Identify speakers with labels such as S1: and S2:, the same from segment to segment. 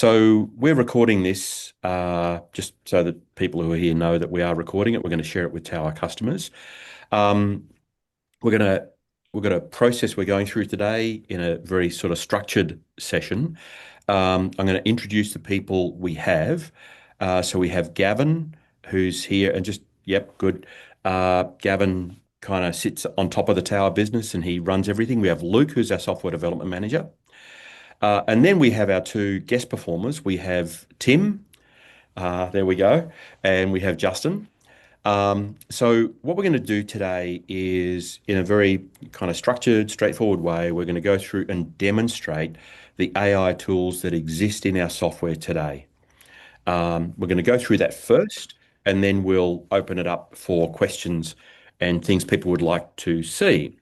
S1: So we're recording this just so that people who are here know that we are recording it. We're going to share it with our customers. Um, we're going to we've got a process we're going through today in a very sort of structured session. I'm going to introduce the people we have. So we have Gavin, who's here, and just yep, good. Gavin kind of sits on top of the tower business and he runs everything. We have Luke, who's our software development manager. And then we have our two guest performers. We have Tim, there we go, and we have Justin. So what we're going to do today is, in a very kind of structured, straightforward way, we're going to go through and demonstrate the AI tools that exist in our software today. We're going to go through that first, and then we'll open it up for questions and things people would like to see.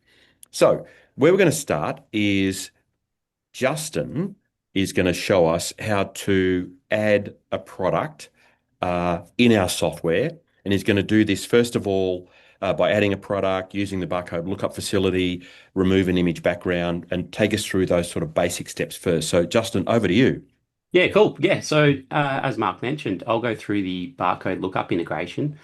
S1: So where we're going to start is Justin is going to show us how to add a product in our software. And he's going to do this, first of all, by adding a product, using the barcode lookup facility, remove an image background, and take us through those sort of basic steps first. So, Justin, over to you.
S2: Yeah, cool. Yeah, so as Mark mentioned, I'll go through the barcode lookup integration.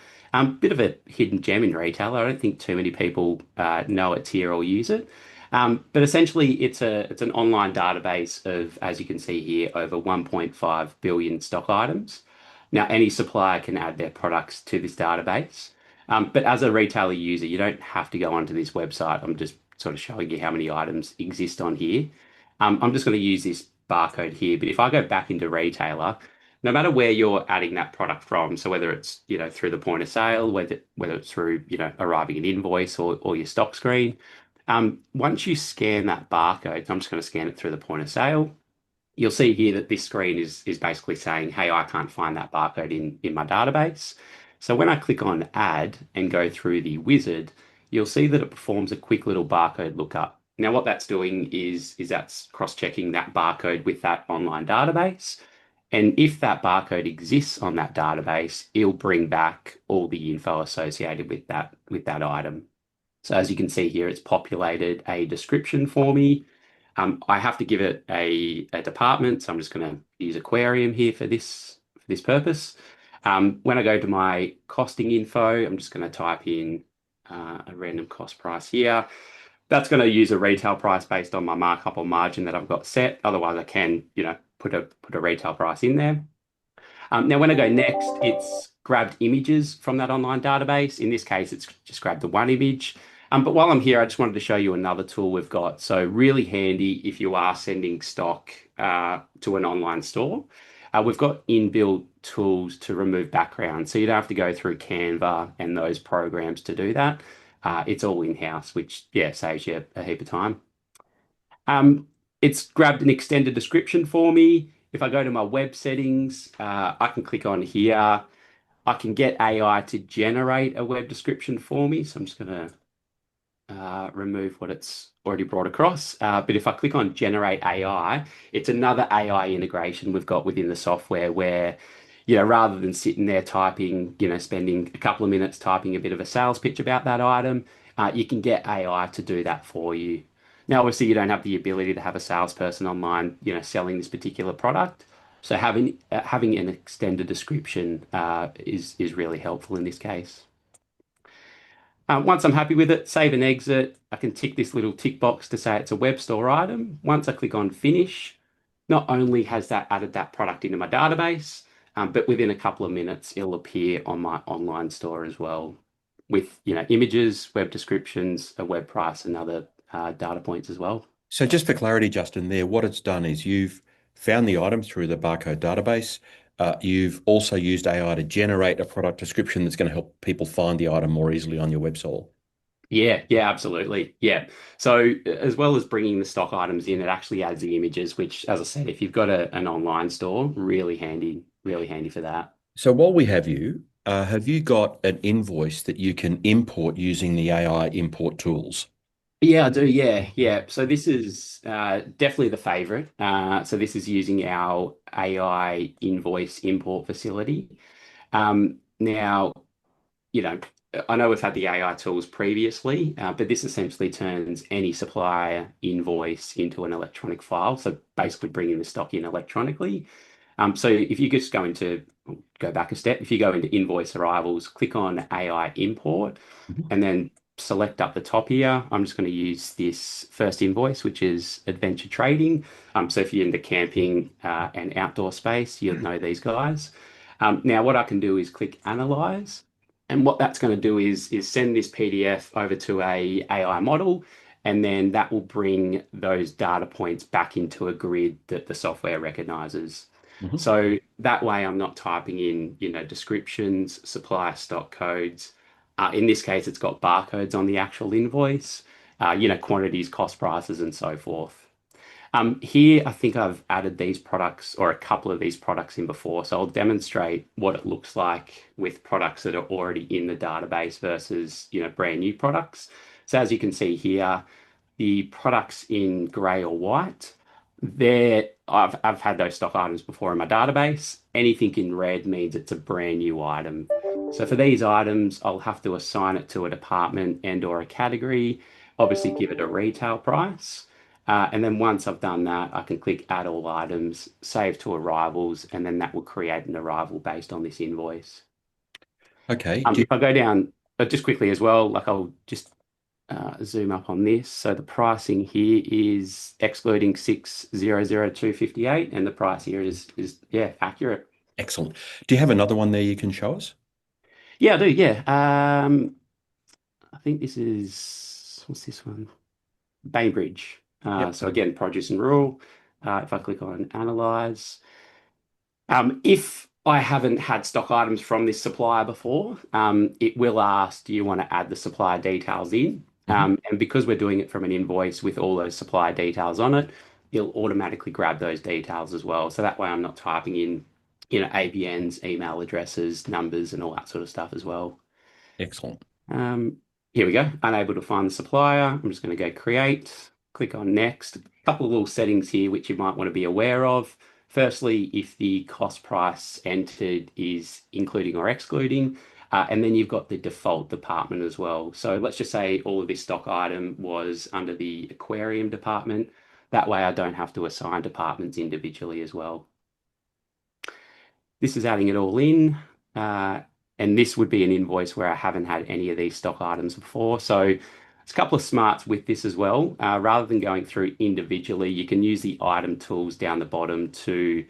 S2: Bit of a hidden gem in retail. I don't think too many people know it's here or use it. But essentially, it's an online database of, as you can see here, over 1.5 billion stock items. Now, any supplier can add their products to this database. But as a retailer user, you don't have to go onto this website. I'm just sort of showing you how many items exist on here. I'm just going to use this barcode here, but if I go back into retailer, no matter where you're adding that product from, so whether it's, through the point of sale, whether it's through, arriving an invoice or your stock screen, once you scan that barcode, I'm just going to scan it through the point of sale. You'll see here that this screen is basically saying, hey, I can't find that barcode in my database. So when I click on add and go through the wizard, you'll see that it performs a quick little barcode lookup. Now, what that's doing is that's cross-checking that barcode with that online database. And if that barcode exists on that database, it'll bring back all the info associated with that item. So as you can see here, it's populated a description for me. I have to give it a department, so I'm just going to use aquarium here for this purpose. When I go to my costing info, I'm just going to type in a random cost price here. That's going to use a retail price based on my markup or margin that I've got set. Otherwise, I can, put a retail price in there. Now, when I go next, it's grabbed images from that online database. In this case, it's just grabbed the one image. But while I'm here, I just wanted to show you another tool we've got. So really handy if you are sending stock to an online store. We've got inbuilt tools to remove background. So you don't have to go through Canva and those programs to do that. It's all in-house, which, yeah, saves you a heap of time. It's grabbed an extended description for me. If I go to my web settings, I can click on here. I can get AI to generate a web description for me. So I'm just going to remove what it's already brought across. But if I click on generate AI, it's another AI integration we've got within the software where, rather than sitting there typing, spending a couple of minutes typing a bit of a sales pitch about that item, you can get AI to do that for you. Now, obviously, you don't have the ability to have a salesperson online, selling this particular product. So having an extended description is really helpful in this case. Once I'm happy with it, save and exit. I can tick this little tick box to say it's a web store item. Once I click on finish, not only has that added that product into my database, but within a couple of minutes, it'll appear on my online store as well with, images, web descriptions, a web price, and other data points as well.
S1: So, just for clarity, Justin, there, what it's done is you've found the item through the barcode database. You've also used AI to generate a product description that's going to help people find the item more easily on your website.
S2: Yeah, yeah, absolutely. Yeah. So as well as bringing the stock items in, it actually adds the images, which, as I said, if you've got an online store, really handy for that.
S1: So, while we have you got an invoice that you can import using the AI import tools?
S2: Yeah, I do. Yeah, yeah. So this is definitely the favorite. So this is using our AI invoice import facility. Now, you know, I know we've had the AI tools previously, but this essentially turns any supplier invoice into an electronic file. So basically bringing the stock in electronically. So if you just go back a step, if you go into invoice arrivals, click on AI import,
S1: Mhm.
S2: and then select up the top here. I'm just going to use this first invoice, which is adventure trading. So if you're into camping and outdoor space, you'll know these guys. Now, what I can do is click analyze. And what that's going to do is send this PDF over to a AI model, and then that will bring those data points back into a grid that the software recognizes.
S1: Mhm.
S2: So that way I'm not typing in, descriptions, supplier stock codes. In this case, it's got barcodes on the actual invoice, quantities, cost prices, and so forth. Here, I think I've added these products or a couple of these products in before. So I'll demonstrate what it looks like with products that are already in the database versus, brand new products. So as you can see here, the products in grey or white, I've had those stock items before in my database. Anything in red means it's a brand new item. So for these items, I'll have to assign it to a department and or a category, obviously give it a retail price. And then once I've done that, I can click add all items, save to arrivals, and then that will create an arrival based on this invoice.
S1: Okay.
S2: If I go down just quickly as well, like I'll just zoom up on this. So the pricing here is excluding 600,258, and the price here is yeah, accurate.
S1: Excellent. Do you have another one there you can show us?
S2: Yeah, I do. Yeah. I think this is what's this one? Bainbridge.
S1: Yep.
S2: So again, produce and rural. If I click on analyze, if I haven't had stock items from this supplier before, it will ask, do you want to add the supplier details in?
S1: Mhm.
S2: And because we're doing it from an invoice with all those supplier details on it, it'll automatically grab those details as well. So that way I'm not typing in, ABNs, email addresses, numbers, and all that sort of stuff as well.
S1: Excellent.
S2: Um, Here we go. Unable to find the supplier. I'm just going to go create, click on next. A couple of little settings here which you might want to be aware of. Firstly, if the cost price entered is including or excluding, and then you've got the default department as well. So let's just say all of this stock item was under the aquarium department. That way I don't have to assign departments individually as well. This is adding it all in. Uh, and this would be an invoice where I haven't had any of these stock items before. So there's a couple of smarts with this as well. Rather than going through individually, you can use the item tools down the bottom to,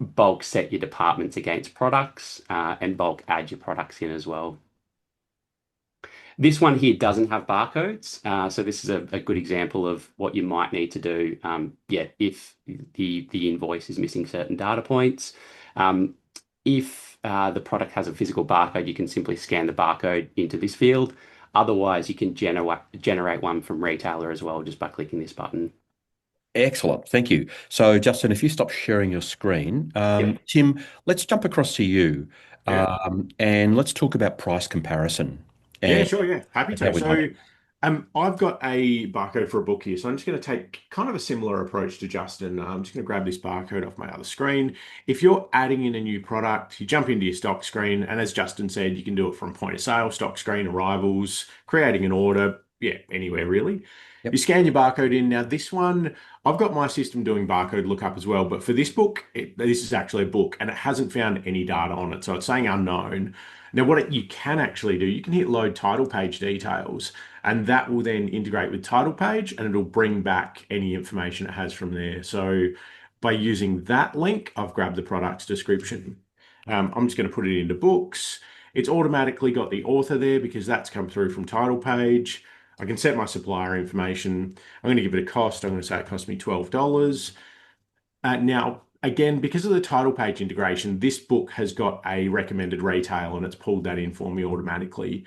S2: bulk set your departments against products and bulk add your products in as well. This one here doesn't have barcodes, so this is a good example of what you might need to do. Yeah, if the invoice is missing certain data points. If the product has a physical barcode, you can simply scan the barcode into this field. Otherwise, you can generate one from retailer as well just by clicking this button.
S1: Excellent. Thank you. So, Justin, if you stop sharing your screen,
S2: Yep.
S1: Tim, let's jump across to you,
S3: Yeah.
S1: and let's talk about price comparison
S3: Yeah,
S1: and
S3: sure. Yeah. Happy
S1: how
S3: to.
S1: we might.
S3: I've got a barcode for a book here. So I'm just going to take kind of a similar approach to Justin. I'm just going to grab this barcode off my other screen. If you're adding in a new product, you jump into your stock screen. And as Justin said, you can do it from point of sale, stock screen, arrivals, creating an order. Yeah, anywhere really. You
S1: Yep.
S3: scan your barcode in. Now, this one, I've got my system doing barcode lookup as well. But for this book, this is actually a book and it hasn't found any data on it. So it's saying unknown. Now, you can actually do, you can hit load title page details, and that will then integrate with title page and it'll bring back any information it has from there. So by using that link, I've grabbed the product's description. I'm just going to put it into books. It's automatically got the author there because that's come through from title page. I can set my supplier information. I'm going to give it a cost. I'm going to say it cost me $12. Now, again, because of the title page integration, this book has got a recommended retail and it's pulled that in for me automatically.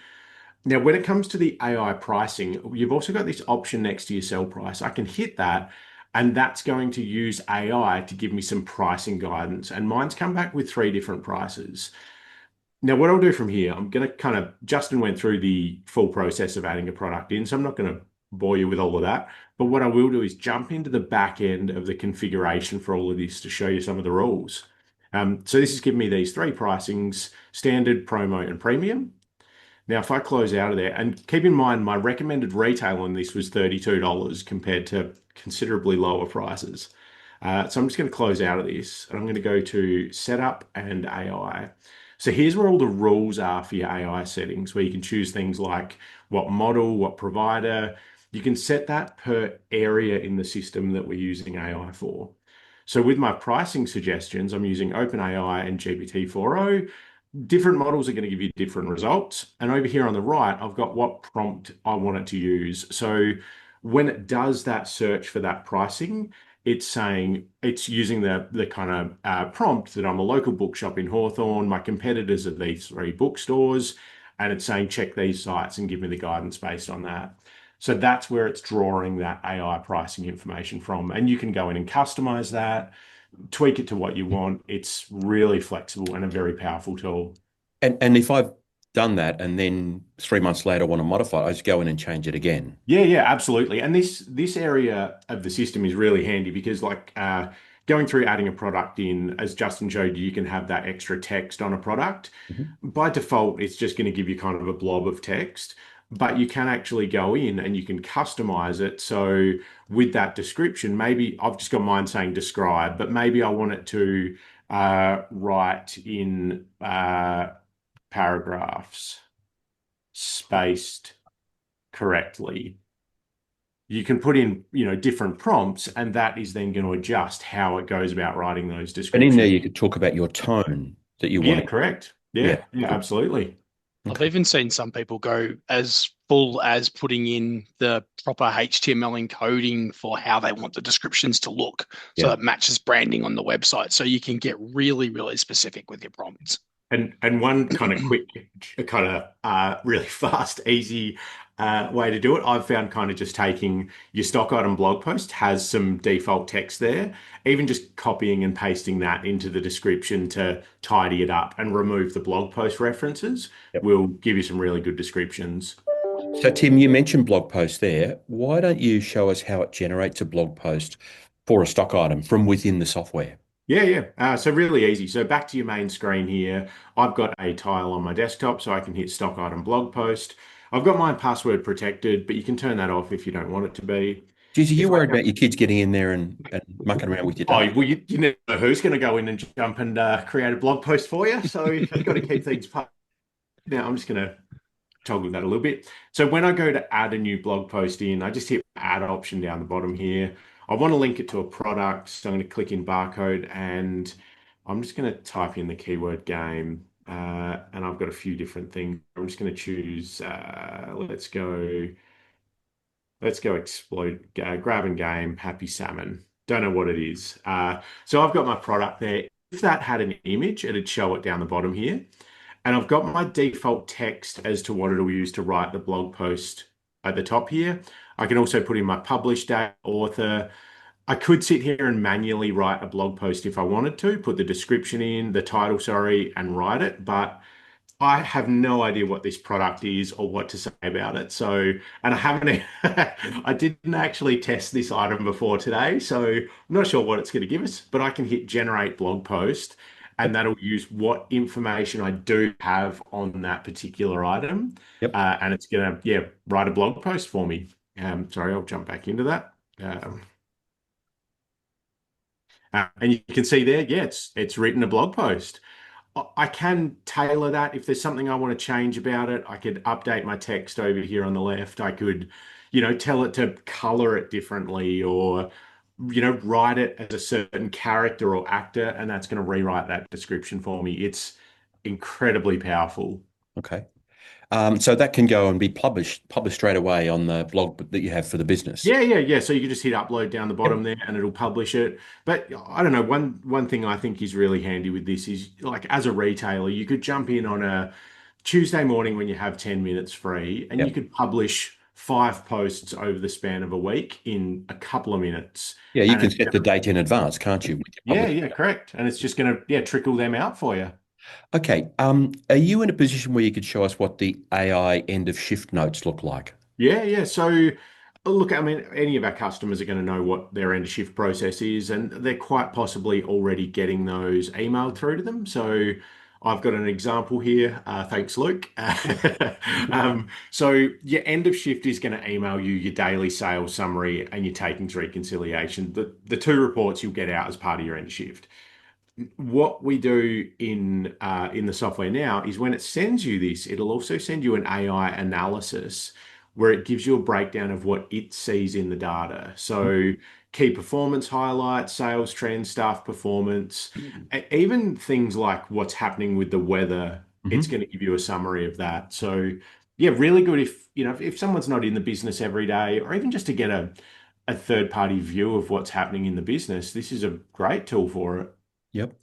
S3: Now, when it comes to the AI pricing, you've also got this option next to your sell price. I can hit that and that's going to use AI to give me some pricing guidance. And mine's come back with three different prices. Now, what I'll do from here, I'm going to Justin went through the full process of adding a product in, so I'm not going to bore you with all of that. But what I will do is jump into the back end of the configuration for all of this to show you some of the rules. So this is giving me these three pricings, standard, promo, and premium. Now, if I close out of there, and keep in mind, my recommended retail on this was $32 compared to considerably lower prices. So I'm just going to close out of this and I'm going to go to setup and AI. So here's where all the rules are for your AI settings, where you can choose things like what model, what provider. You can set that per area in the system that we're using AI for. So with my pricing suggestions, I'm using OpenAI and GPT-4o. Different models are going to give you different results. And over here on the right, I've got what prompt I want it to use. So when it does that search for that pricing, it's saying it's using the kind of prompt that I'm a local bookshop in Hawthorne. My competitors are these three bookstores, and it's saying check these sites and give me the guidance based on that. So that's where it's drawing that AI pricing information from. And you can go in and customize that, tweak it to what you want. It's really flexible and a very powerful tool.
S1: And if I've done that and then 3 months later want to modify it, I just go in and change it again.
S3: Yeah, absolutely. And this area of the system is really handy because going through adding a product in, as Justin showed you, you can have that extra text on a product.
S1: Mhm.
S3: By default, it's just going to give you kind of a blob of text, but you can actually go in and you can customize it. So with that description, maybe I've just got mine saying describe, but maybe I want it to write in paragraphs spaced correctly. You can put in, different prompts, and that is then going to adjust how it goes about writing those
S1: And in there,
S3: descriptions.
S1: you could talk about your tone that you want
S3: Yeah,
S1: to.
S3: correct.
S1: Yeah.
S3: Yeah,
S1: Cool.
S3: absolutely.
S4: I've
S1: Okay.
S4: even seen some people go as full as putting in the proper HTML encoding for how they want the descriptions to look so
S1: Yeah.
S4: it matches branding on the website. So you can get really, really specific with your prompts.
S3: And one kind of quick, kind of really fast, easy way to do it, I've found kind of just taking your stock item blog post has some default text there, even just copying and pasting that into the description to tidy it up and remove the blog post references
S1: Yep.
S3: will give you some really good descriptions.
S1: So, Tim, you mentioned blog post there. Why don't you show us how it generates a blog post for a stock item from within the software?
S3: Yeah. So really easy. So back to your main screen here. I've got a tile on my desktop, so I can hit stock item blog post. I've got mine password protected, but you can turn that off if you don't want it to be.
S1: Geez, are you
S3: If I
S1: worried
S3: go,
S1: about your kids getting in there and mucking around with your
S3: oh,
S1: data?
S3: well, you never know who's going to go in and jump and create a blog post for you. So you've got to keep things. Now I'm just going to toggle that a little bit. So when I go to add a new blog post in, I just hit add option down the bottom here. I want to link it to a product, so I'm going to click in barcode and I'm just going to type in the keyword game. And I've got a few different things. I'm just going to choose, let's go explode, grab and game, happy salmon. Don't know what it is. So I've got my product there. If that had an image, it'd show it down the bottom here. And I've got my default text as to what it'll use to write the blog post at the top here. I can also put in my publish date, author. I could sit here and manually write a blog post if I wanted to, put the description in, the title, sorry, and write it. But I have no idea what this product is or what to say about it. So, and I haven't, I didn't actually test this item before today. So I'm not sure what it's going to give us, but I can hit generate blog post and that'll use what information I do have on that particular item.
S1: Yep.
S3: And it's going to, yeah, write a blog post for me. Sorry, I'll jump back into that. And you can see there, yeah, it's written a blog post. I can tailor that if there's something I want to change about it. I could update my text over here on the left. I could, tell it to color it differently or, write it as a certain character or actor, and that's going to rewrite that description for me. It's incredibly powerful.
S1: Okay. So that can go and be published straight away on the blog that you have for the business.
S3: Yeah. So you can just hit upload down the bottom
S1: Yep.
S3: there and it'll publish it. But I don't know, one thing I think is really handy with this is like as a retailer, you could jump in on a Tuesday morning when you have 10 minutes free and you
S1: Yep.
S3: could publish 5 posts over the span of a week in a couple of minutes.
S1: Yeah, you
S3: And
S1: can
S3: it's
S1: set the date in advance, can't you, with your publish?
S3: yeah, correct. And it's just going to, yeah, trickle them out for you.
S1: Okay. Are you in a position where you could show us what the AI end of shift notes look like?
S3: Yeah. So, look, I mean, any of our customers are going to know what their end of shift process is, and they're quite possibly already getting those emailed through to them. So, I've got an example here. Thanks, Luke. So your end of shift is going to email you your daily sales summary and your takings reconciliation. The two reports you'll get out as part of your end of shift. What we do in the software now is when it sends you this, it'll also send you an AI analysis where it gives you a breakdown of what it sees in the data. So key performance highlights, sales trends, staff performance, even things like what's happening with the weather. It's
S1: Mhm.
S3: going to give you a summary of that. So yeah, really good if if someone's not in the business every day, or even just to get a third party view of what's happening in the business. This is a great tool for it.
S1: Yep,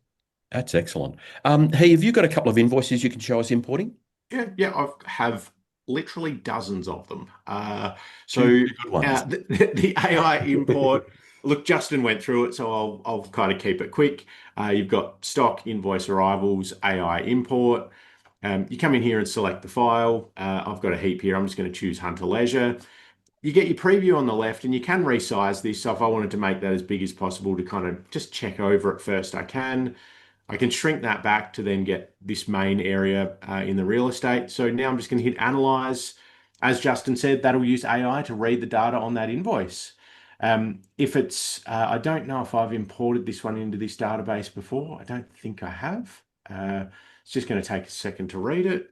S1: that's excellent. Hey, have you got a couple of invoices you can show us importing?
S3: Yeah, yeah, I have literally dozens of them. So
S1: Two good ones.
S3: the AI import, look, Justin went through it, so I'll kind of keep it quick. You've got stock, invoice arrivals, AI import. You come in here and select the file. I've got a heap here. I'm just going to choose Hunter Leisure. You get your preview on the left, and you can resize this. So if I wanted to make that as big as possible to kind of just check over it first, I can. I can shrink that back to then get this main area in the real estate. So now I'm just going to hit analyze. As Justin said, that'll use AI to read the data on that invoice. If it's, I don't know if I've imported this one into this database before. I don't think I have. It's just going to take a second to read it.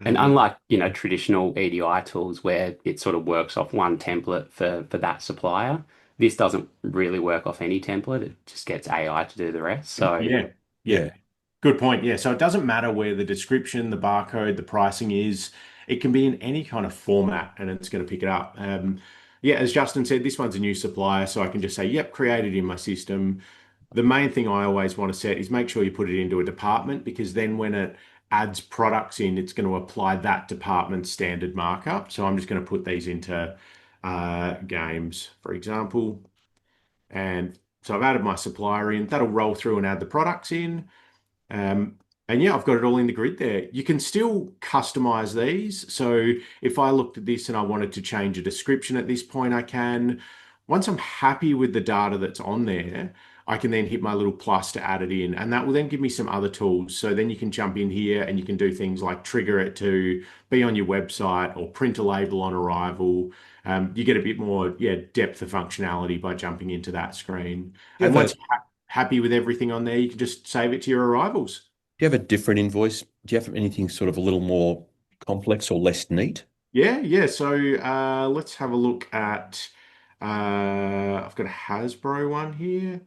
S2: And
S3: Uh,
S2: unlike, traditional EDI tools where it sort of works off one template for that supplier, this doesn't really work off any template. It just gets AI to do the rest. So
S3: yeah, yeah.
S1: Yeah.
S3: Good point. Yeah. So it doesn't matter where the description, the barcode, the pricing is. It can be in any kind of format and it's going to pick it up. Yeah, as Justin said, this one's a new supplier. So I can just say, yep, created in my system. The main thing I always want to set is make sure you put it into a department because then when it adds products in, it's going to apply that department's standard markup. So I'm just going to put these into games, for example. And so I've added my supplier in. That'll roll through and add the products in. Um, and yeah, I've got it all in the grid there. You can still customize these. So if I looked at this and I wanted to change a description at this point, I can. Once I'm happy with the data that's on there, I can then hit my little plus to add it in. And that will then give me some other tools. So then you can jump in here and you can do things like trigger it to be on your website or print a label on arrival. You get a bit more, yeah, depth of functionality by jumping into that screen.
S1: Do you
S3: And
S1: have a
S3: once you're happy with everything on there, you can just save it to your arrivals.
S1: do you have a different invoice? Do you have anything sort of a little more complex or less neat?
S3: Yeah, yeah. So let's have a look at. I've got a Hasbro one here.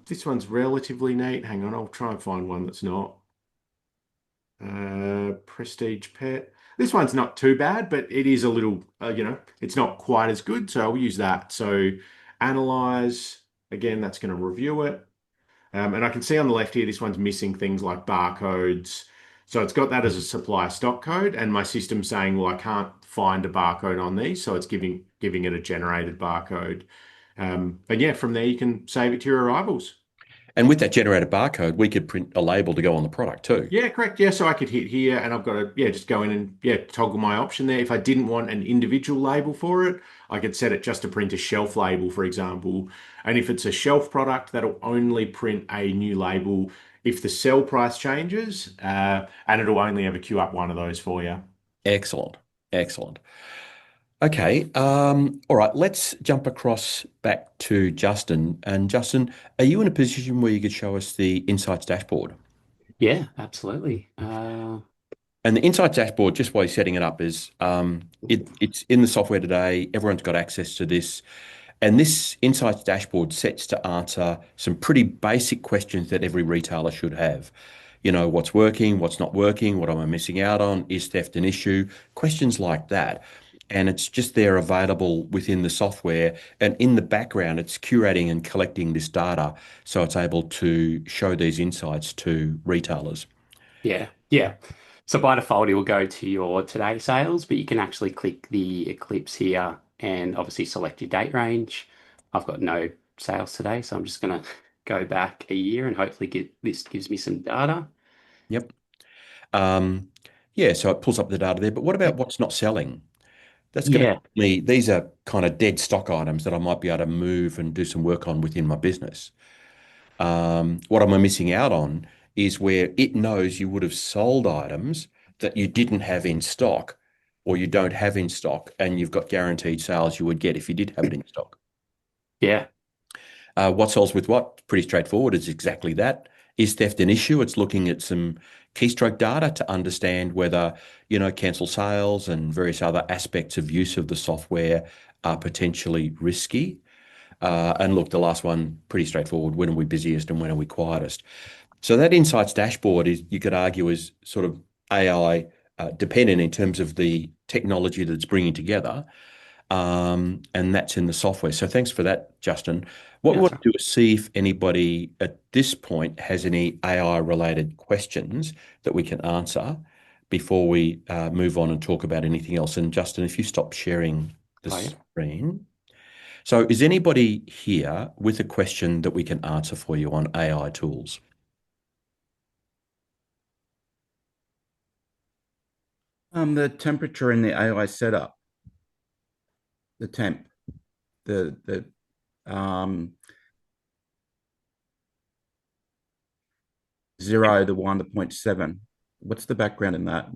S3: This one's relatively neat. Hang on, I'll try and find one that's not. Prestige Pet. This one's not too bad, but it is a little, it's not quite as good. So I'll use that. So analyze. Again, that's going to review it. And I can see on the left here, this one's missing things like barcodes. So it's got that as a supplier stock code, and my system's saying, well, I can't find a barcode on these, so it's giving it a generated barcode. And yeah, from there you can save it to your arrivals.
S1: And with that generated barcode, we could print a label to go on the product too.
S3: Yeah, correct. Yeah, so I could hit here and I've got to, yeah, just go in and, yeah, toggle my option there. If I didn't want an individual label for it, I could set it just to print a shelf label, for example. And if it's a shelf product, that'll only print a new label if the sell price changes, and it'll only ever queue up one of those for you.
S1: Excellent. Excellent. Okay. All right. Let's jump across back to Justin. And Justin, are you in a position where you could show us the Insights dashboard?
S2: yeah, absolutely.
S1: And the Insights dashboard, just while you're setting it up, is it's in the software today. Everyone's got access to this. And this Insights dashboard sets to answer some pretty basic questions that every retailer should have. You know, what's working, what's not working, what am I missing out on? Is theft an issue? Questions like that. And it's just there available within the software. And in the background, it's curating and collecting this data so it's able to show these insights to retailers.
S2: Yeah, yeah. So by default, it will go to your today sales, but you can actually click the eclipse here and obviously select your date range. I've got no sales today, so I'm just going to go back a year and hopefully get this gives me some data.
S1: Yep. Um, yeah, so it pulls up the data there. But what about what's not selling? That's going to
S2: Yeah,
S1: me, these are kind of dead stock items that I might be able to move and do some work on within my business. What am I missing out on is where it knows you would have sold items that you didn't have in stock or you don't have in stock, and you've got guaranteed sales you would get if you did have it in stock.
S2: Yeah.
S1: What sells with what? Pretty straightforward. It's exactly that. Is theft an issue? It's looking at some keystroke data to understand whether, cancel sales and various other aspects of use of the software are potentially risky. And look, the last one, pretty straightforward. When are we busiest and when are we quietest? So that insights dashboard is, you could argue, is sort of AI dependent in terms of the technology that it's bringing together. And that's in the software. So thanks for that, Justin. What we
S2: Yeah,
S1: want to do is see if anybody at this point has any AI related questions that we can answer before we move on and talk about anything else. And Justin, if you stop sharing the
S2: Oh, yeah.
S1: screen. So is anybody here with a question that we can answer for you on AI tools?
S5: The temperature in the AI setup, the temp, the 0 to 1 to 0.7. What's the background in that?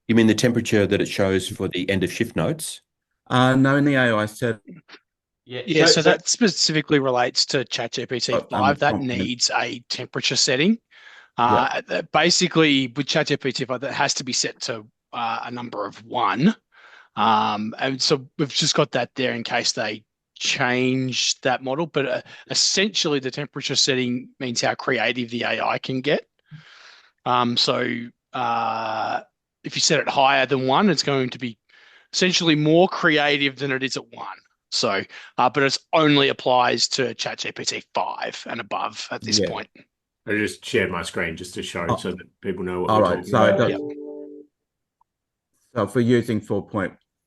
S1: You mean the temperature that it shows for the end of shift notes?
S5: No, in the AI setup.
S4: Yeah, so that specifically relates to ChatGPT 5. That needs a temperature setting. Basically, with ChatGPT 5, that has to be set to a number of 1. And so we've just got that there in case they change that model. But essentially, the temperature setting means how creative the AI can get. So if you set it higher than 1, it's going to be essentially more creative than it is at 1. So, but it only applies to ChatGPT 5 and above at this point.
S3: I just shared my screen just to show so that people know what
S5: all
S3: we're
S5: right.
S3: talking about.
S5: So if we're using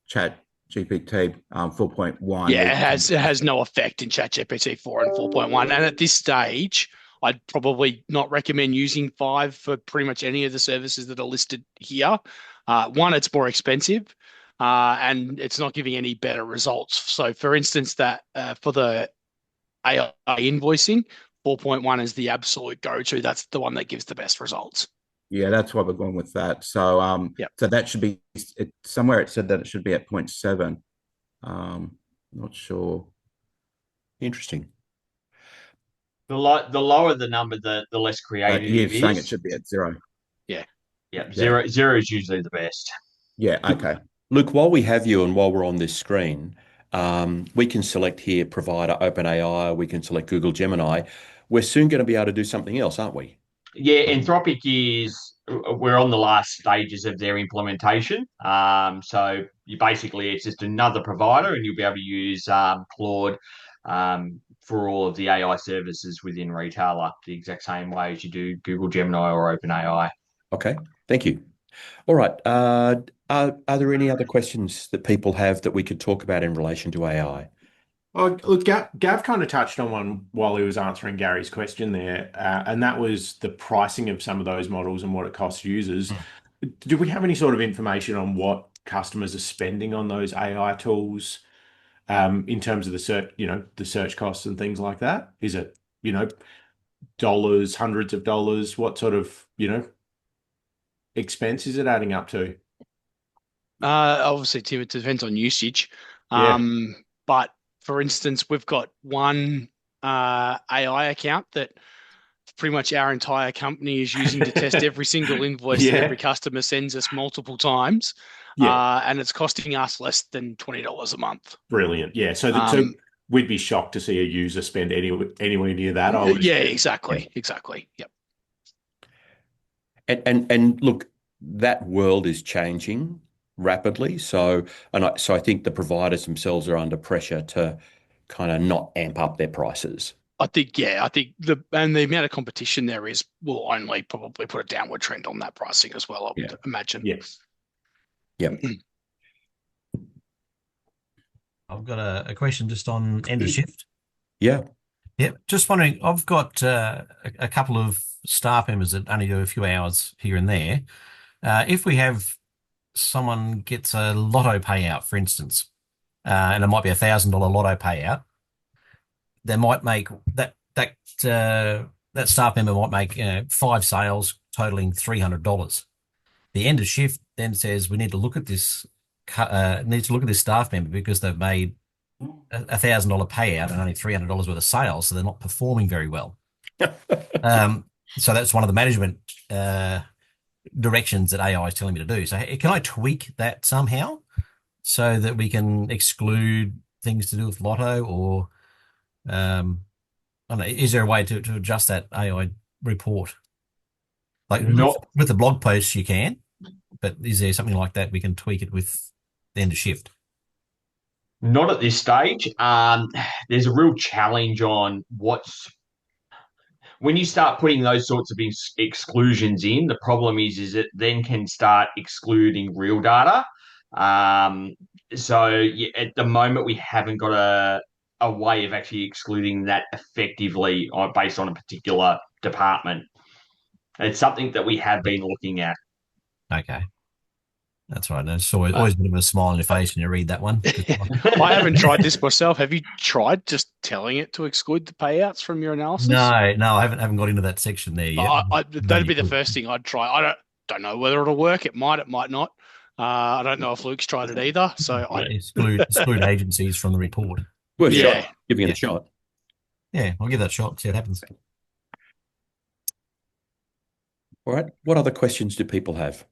S5: Chat GPT 4.1,
S4: yeah, it has no effect in ChatGPT 4 and 4.1. And at this stage, I'd probably not recommend using 5 for pretty much any of the services that are listed here. One, it's more expensive. And it's not giving any better results. So, for instance, that for the AI invoicing, 4.1 is the absolute go-to. That's the one that gives the best results.
S5: Yeah, that's why we're going with that. So, so that should be somewhere. It said that it should be at 0.7. Not sure.
S1: Interesting.
S6: The lower the number, the less creative it is.
S5: Saying it should be at 0.
S6: Yeah. Zero is usually the best.
S5: Yeah. Okay.
S1: Luke, while we have you and while we're on this screen, we can select here provider OpenAI. We can select Google Gemini. We're soon going to be able to do something else, aren't we?
S6: Yeah, Anthropic we're on the last stages of their implementation. So it's just another provider, and you'll be able to use Claude for all of the AI services within Retailer the exact same way as you do Google Gemini or OpenAI.
S1: Okay, thank you. All right. Are there any other questions that people have that we could talk about in relation to AI?
S3: Oh, look, Gav kind of touched on one while he was answering Gary's question there, and that was the pricing of some of those models and what it costs users. Do we have any sort of information on what customers are spending on those AI tools in terms of the search costs and things like that? Is it, dollars, hundreds of dollars? What sort of, expense is it adding up to?
S4: Obviously, Tim, it depends on usage. But for instance, we've got one AI account that pretty much our entire company is using to test every single invoice that every customer sends us multiple times. And it's costing us less than $20 a month.
S3: Brilliant. Yeah. So we'd be shocked to see a user spend anywhere near that.
S4: Exactly. Yep.
S1: And look, that world is changing rapidly. So I think the providers themselves are under pressure to kind of not amp up their prices.
S4: I think the amount of competition there will only probably put a downward trend on that pricing as well, I would imagine.
S3: Yes.
S1: Yep.
S7: I've got a question just on end of shift.
S1: Yeah.
S7: Just wondering, I've got a couple of staff members that only do a few hours here and there. If we have someone gets a lotto payout, for instance, and it might be $1,000 lotto payout, they might make that that that staff member might make 5 sales totaling $300. The end of shift then says we need to look at this staff member because they've made $1,000 payout and only $300 worth of sales, so they're not performing very well. So that's one of the management directions that AI is telling me to do. So can I tweak that somehow so that we can exclude things to do with lotto, or I don't know, is there a way to adjust that AI report? Like
S6: Not
S7: with the blog posts you can, but is there something like that we can tweak it with the end of shift?
S6: not at this stage. There's a real challenge on what's when you start putting those sorts of exclusions in. The problem is it then can start excluding real data. Um, so yeah, at the moment we haven't got a way of actually excluding that effectively based on a particular department. It's something that we have been looking at.
S7: Okay. That's right. There's always a bit of a smile on your face when you read that one.
S4: I haven't tried this myself. Have you tried just telling it to exclude the payouts from your analysis?
S7: No, I haven't got into that section there yet.
S4: That'd be the first thing I'd try. I don't know whether it'll work. It might not. I don't know if Luke's tried it either. So
S7: exclude agencies from the report.
S1: Well, yeah, giving it a shot.
S7: Yeah, I'll give that a shot. See what happens.
S1: All right. What other questions do people have?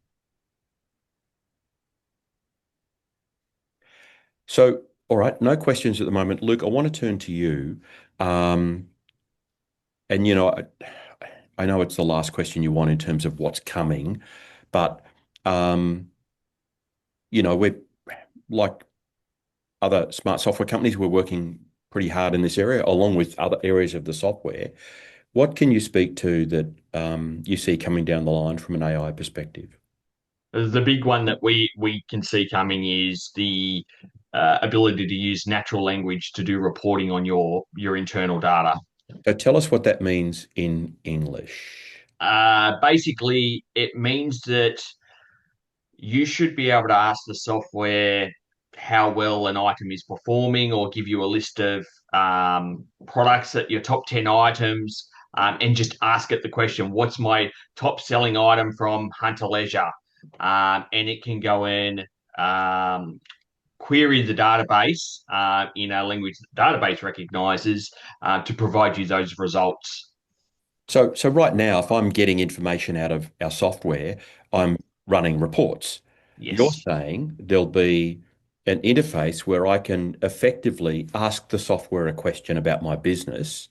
S1: So, all right, no questions at the moment. Luke, I want to turn to you. And, I know it's the last question you want in terms of what's coming, but, we're like other smart software companies, we're working pretty hard in this area, along with other areas of the software. What can you speak to that you see coming down the line from an AI perspective?
S6: The big one that we can see coming is the ability to use natural language to do reporting on your internal data.
S1: So tell us what that means in English.
S6: Basically, it means that you should be able to ask the software how well an item is performing, or give you a list of products that your top 10 items, and just ask it the question, what's my top selling item from Hunter Leisure? And it can go in, query the database in a language the database recognizes to provide you those results.
S1: So right now, if I'm getting information out of our software, I'm running reports.
S6: Yes.
S1: You're saying there'll be an interface where I can effectively ask the software a question about my business,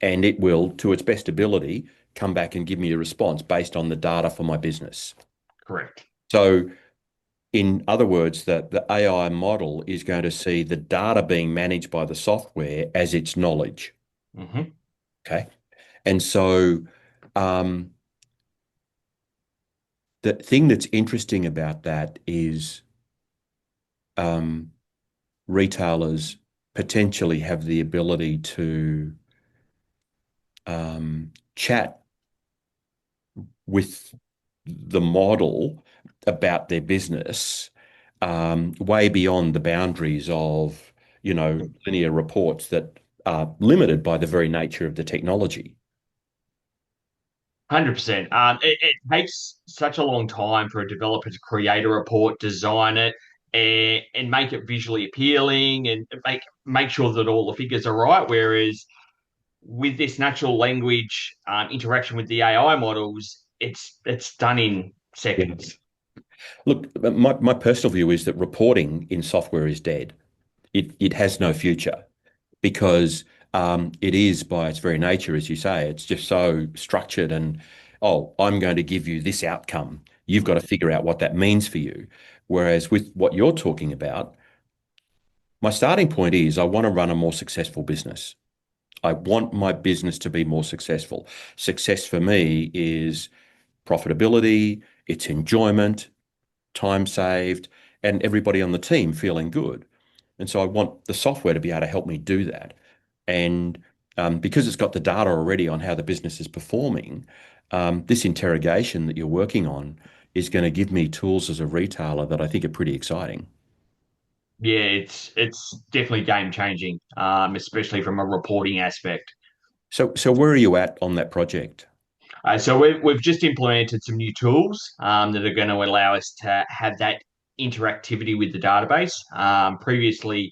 S1: and it will, to its best ability, come back and give me a response based on the data for my business.
S6: Correct.
S1: So in other words, the AI model is going to see the data being managed by the software as its knowledge.
S6: Mm-hmm.
S1: Okay. And so the thing that's interesting about that is retailers potentially have the ability to chat with the model about their business way beyond the boundaries of, linear reports that are limited by the very nature of the technology.
S6: 100%. It takes such a long time for a developer to create a report, design it, and make it visually appealing, and make sure that all the figures are right. Whereas with this natural language interaction with the AI models, it's done in seconds.
S1: Look, my personal view is that reporting in software is dead. It has no future, because it is, by its very nature, as you say, it's just so structured and, I'm going to give you this outcome. You've got to figure out what that means for you. Whereas with what you're talking about, my starting point is I want to run a more successful business. I want my business to be more successful. Success for me is profitability, it's enjoyment, time saved, and everybody on the team feeling good. And so I want the software to be able to help me do that. And because it's got the data already on how the business is performing, this interrogation that you're working on is going to give me tools as a retailer that I think are pretty exciting.
S6: Yeah, it's definitely game changing, especially from a reporting aspect.
S1: So where are you at on that project?
S6: So we've just implemented some new tools that are going to allow us to have that interactivity with the database. Previously,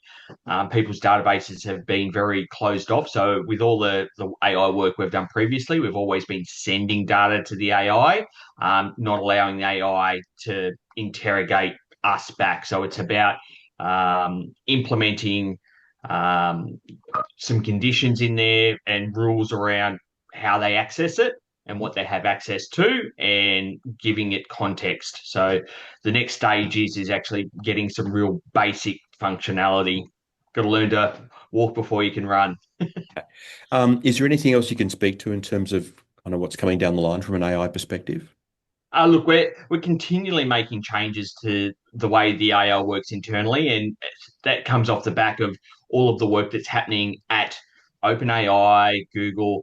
S6: people's databases have been very closed off. So with all the AI work we've done previously, we've always been sending data to the AI, not allowing the AI to interrogate us back. So it's about implementing um, some conditions in there and rules around how they access it and what they have access to and giving it context. So the next stage is actually getting some real basic functionality. Got to learn to walk before you can run.
S1: Is there anything else you can speak to in terms of kind of what's coming down the line from an AI perspective?
S6: Look, we're continually making changes to the way the AI works internally, and that comes off the back of all of the work that's happening at OpenAI, Google.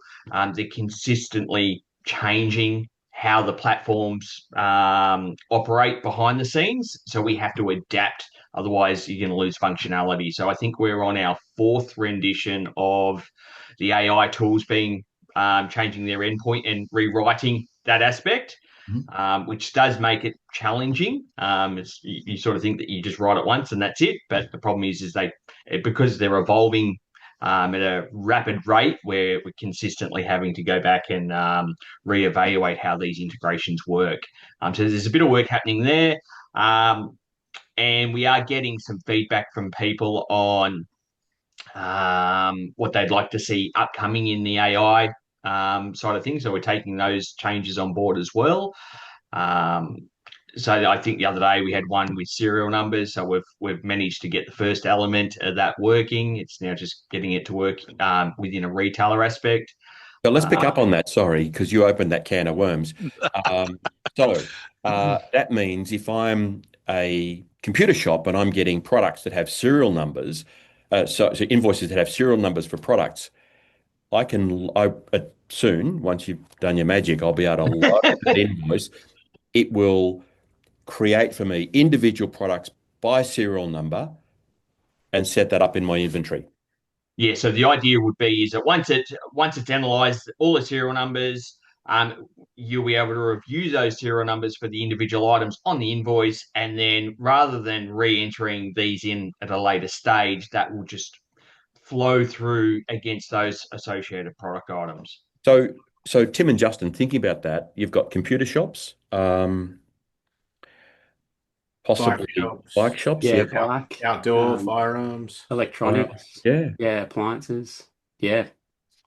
S6: They're consistently changing how the platforms operate behind the scenes, so we have to adapt. Otherwise, you're going to lose functionality. So I think we're on our fourth rendition of the AI tools being changing their endpoint and rewriting that aspect, which does make it challenging. You sort of think that you just write it once and that's it, but the problem is because they're evolving at a rapid rate, where we're consistently having to go back and reevaluate how these integrations work. So there's a bit of work happening there, and we are getting some feedback from people on what they'd like to see upcoming in the AI side of things. So we're taking those changes on board as well. Um, so I think the other day we had one with serial numbers. So we've managed to get the first element of that working. It's now just getting it to work within a retailer aspect.
S1: So let's pick up on that, sorry, because you opened that can of worms. Um, that means if I'm a computer shop and I'm getting products that have serial numbers, so invoices that have serial numbers for products, soon, once you've done your magic, I'll be able to load that invoice. It will create for me individual products by serial number and set that up in my inventory.
S6: Yeah, so the idea would be is that once it's analysed all the serial numbers, you'll be able to review those serial numbers for the individual items on the invoice, and then rather than re-entering these in at a later stage, that will just flow through against those associated product items.
S1: So Tim and Justin, thinking about that, you've got computer shops, possibly bike shops,
S2: Yeah,
S1: yeah.
S2: bike,
S3: Outdoor firearms.
S2: electronics,
S1: Yeah.
S2: yeah, appliances. Yeah,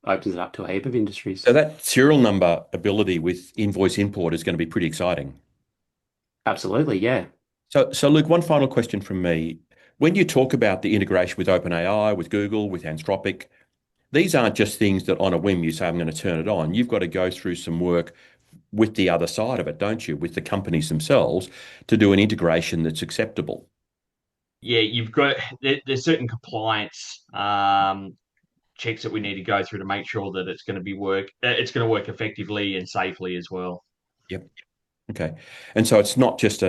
S2: opens it up to a heap of industries.
S1: So that serial number ability with invoice import is going to be pretty exciting.
S2: Absolutely, yeah.
S1: So Luke, one final question from me. When you talk about the integration with OpenAI, with Google, with Anthropic, these aren't just things that on a whim you say, I'm going to turn it on. You've got to go through some work with the other side of it, don't you? With the companies themselves to do an integration that's acceptable.
S6: Yeah, there's certain compliance checks that we need to go through to make sure that it's going to work effectively and safely as well.
S1: Yep. Okay. And so it's not just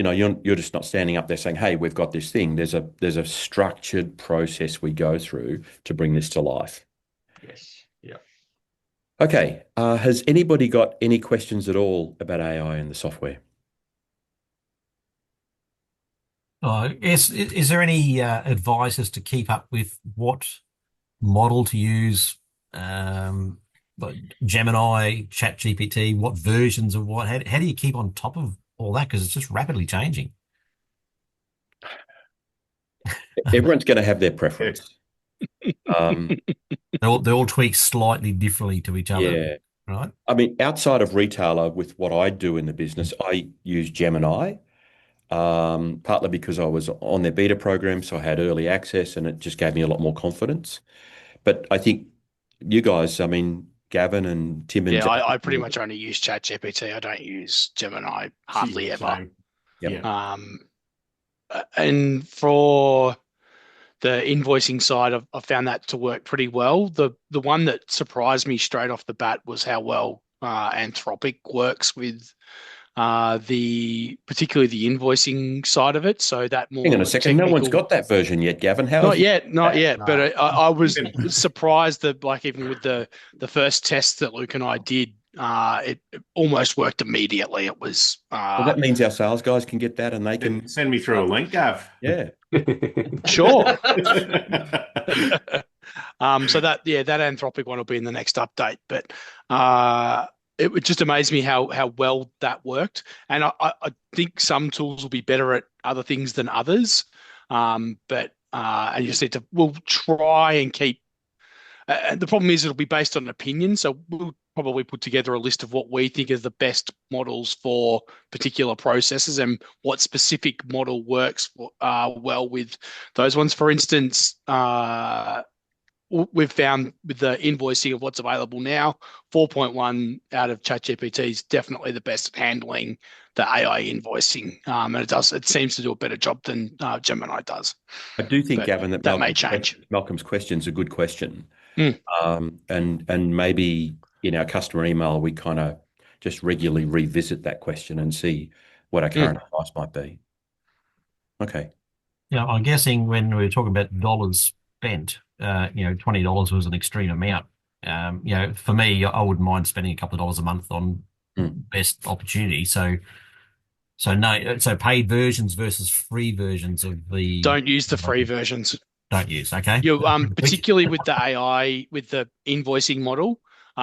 S1: you're just not standing up there saying, "Hey, we've got this thing." There's a structured process we go through to bring this to life.
S6: Yes. Yeah.
S1: Okay. Has anybody got any questions at all about AI and the software?
S7: Is there any advice as to keep up with what model to use? Like Gemini, ChatGPT, what versions of what? How do you keep on top of all that? Because it's just rapidly changing.
S1: Everyone's going to have their preference.
S7: They all tweak slightly differently to each other,
S1: Yeah.
S7: right?
S1: I mean, outside of retailer, with what I do in the business, I use Gemini, partly because I was on their beta program, so I had early access, and it just gave me a lot more confidence. But I think you guys, I mean, Gavin and Tim and
S4: Yeah, I pretty much only use ChatGPT. I don't use Gemini hardly ever.
S1: Yep.
S4: And for the invoicing side, I've found that to work pretty well. The one that surprised me straight off the bat was how well Anthropic works with particularly the invoicing side of it. So that more
S1: Hang on a second. No one's
S4: technical.
S1: got that version yet, Gavin. How
S4: Not
S1: have you
S4: yet, not
S1: that?
S4: yet.
S6: No.
S4: But I was surprised that, like, even with the first test that Luke and I did, it almost worked immediately. It was
S1: Well, that means our sales guys can get that and they can.
S3: Send me through a link, Gav.
S1: Yeah.
S4: sure. So that Anthropic one will be in the next update. But it would just amaze me how well that worked. And I think some tools will be better at other things than others. But and you just need to, we'll try and keep. The problem is it'll be based on opinion. So we'll probably put together a list of what we think are the best models for particular processes and what specific model works well with those ones. For instance, we've found with the invoicing of what's available now, 4.1 out of ChatGPT is definitely the best at handling the AI invoicing, and it seems to do a better job than Gemini does.
S1: I do think,
S4: But
S1: Gavin,
S4: that may change.
S1: Malcolm's question is a good question.
S4: Mm.
S1: And maybe in our customer email, we kind of just regularly revisit that question and see what our current advice might be. Okay.
S7: Yeah, I'm guessing when we were talking about dollars spent, $20 was an extreme amount. For me, I wouldn't mind spending a couple of dollars a month on best opportunity. So paid versions versus free versions of the.
S4: Don't use the free versions.
S7: Don't use. Okay.
S4: You particularly with the AI, with the invoicing model,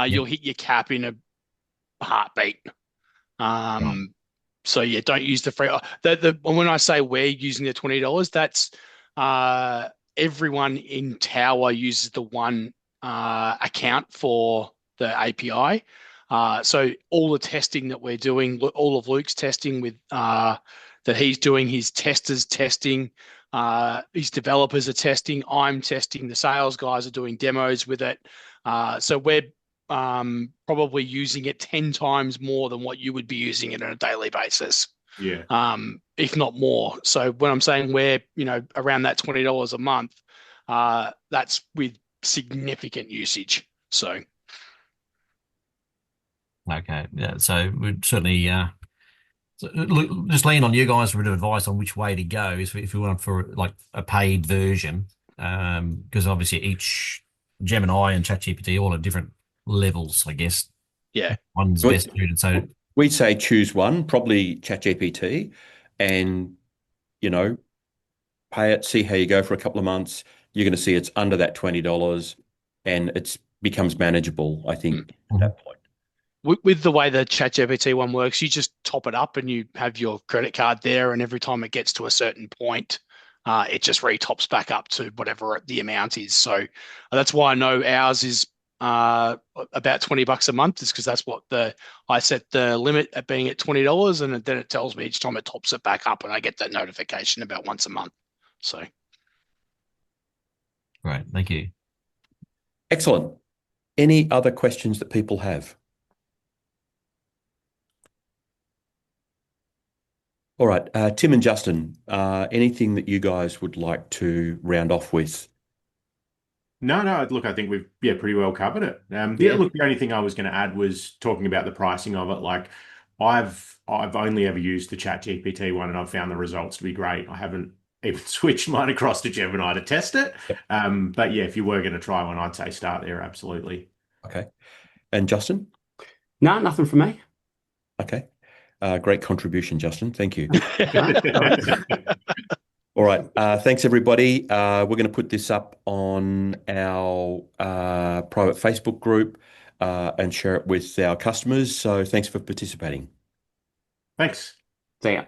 S4: you'll hit your cap in a heartbeat. So yeah, don't use the free. When I say we're using the $20, that's everyone in Tower uses the one account for the API. So all the testing that we're doing, all of Luke's testing with that he's doing, his testers testing, his developers are testing, I'm testing, the sales guys are doing demos with it. So we're probably using it 10 times more than what you would be using it on a daily basis.
S3: Yeah.
S4: If not more. So when I'm saying we're, around that $20 a month, that's with significant usage. So.
S7: Okay. Yeah. So we'd certainly just lean on you guys for a bit of advice on which way to go if we want for like a paid version, because obviously each Gemini and ChatGPT all have different levels, I guess.
S4: Yeah.
S7: One's best suited. So
S1: we'd say choose one, probably ChatGPT, and pay it, see how you go for a couple of months. You're going to see it's under that $20 and it becomes manageable, I think, at that point.
S4: With the way the ChatGPT one works, you just top it up and you have your credit card there, and every time it gets to a certain point, it just re-tops back up to whatever the amount is. So that's why I know ours is about $20 a month, is because that's what I set the limit at being at $20, and then it tells me each time it tops it back up, and I get that notification about once a month. So
S7: great, thank you.
S1: Excellent. Any other questions that people have? All right, Tim and Justin, anything that you guys would like to round off with?
S3: No. Look, I think we've pretty well covered it. Look, the only thing I was going to add was talking about the pricing of it. Like, I've only ever used the ChatGPT one, and I've found the results to be great. I haven't even switched mine across to Gemini to test it. But yeah, if you were going to try one, I'd say start there. Absolutely.
S1: Okay. And Justin?
S2: No, nothing from me.
S1: Okay. Great contribution, Justin. Thank you. All right. Thanks, everybody. We're going to put this up on our private Facebook group and share it with our customers. So thanks for participating.
S3: Thanks.
S2: See ya.